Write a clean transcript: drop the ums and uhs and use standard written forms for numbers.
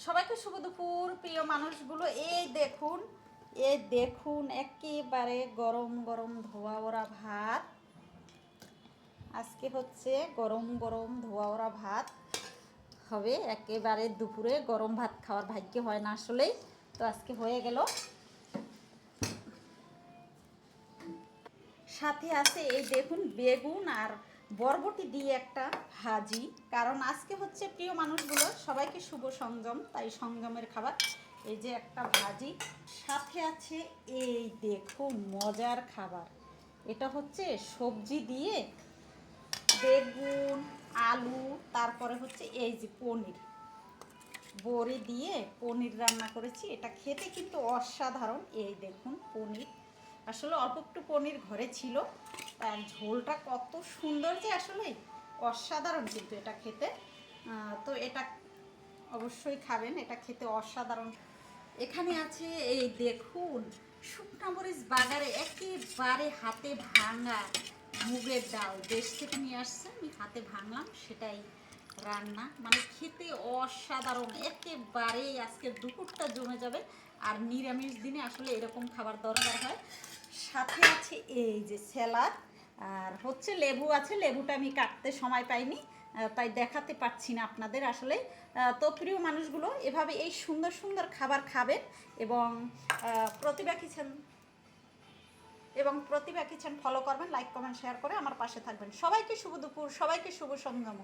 সবাইকে শুভ দুপুর প্রিয় মানুষগুলো। এই দেখুন একেবারে গরম গরম ধোয়া ওরা ভাত। আজকে হচ্ছে গরম গরম ধোয়া ওরা ভাত হবে। একেবারে দুপুরে গরম ভাত খাওয়ার ভাগ্য হয় না আসলেই, তো আজকে হয়ে গেল। সাথে আছে এই দেখুন বেগুন আর বরবটি দিয়ে একটা ভাজি, কারণ আজকে হচ্ছে প্রিয় মানুষগুলো সবাইকে শুভ সংযম, তাই সংযমের খাবার। এই যে একটা ভাজি, সাথে আছে এই দেখুন মজার খাবার। এটা হচ্ছে সবজি দিয়ে বেগুন, আলু, তারপরে হচ্ছে এই যে পনির, বড়ি দিয়ে পনির রান্না করেছি। এটা খেতে কিন্তু অসাধারণ। এই দেখুন পনির, আসলে অল্প একটু পনির ঘরে ছিল, তার ঝোলটা কত সুন্দর যে আসলে অসাধারণ কিন্তু এটা খেতে। তো এটা অবশ্যই খাবেন, এটা খেতে অসাধারণ। এখানে আছে এই দেখুন শুকনা মরিচ বাগারে একেবারে হাতে ভাঙা মুগের ডাল, দেশ থেকে নিয়ে আসছে, আমি হাতে ভাঙলাম, সেটাই রান্না। মানে খেতে অসাধারণ, একেবারেই আজকে দুপুরটা জমে যাবে। আর নিরামিষ দিনে আসলে এরকম খাবার দরকার হয়। সাথে আছে এই যে স্যালাড, আর হচ্ছে লেবু আছে, লেবুটা আমি কাটতে সময় পাইনি, তাই দেখাতে পারছি না আপনাদের আসলে। তো প্রিয় মানুষগুলো এভাবে এই সুন্দর সুন্দর খাবার খাবেন এবং প্রতিভা কিচেন ফলো করবেন, লাইক কমেন্ট শেয়ার করে আমার পাশে থাকবেন। সবাইকে শুভ দুপুর, সবাইকে শুভ সঙ্গম।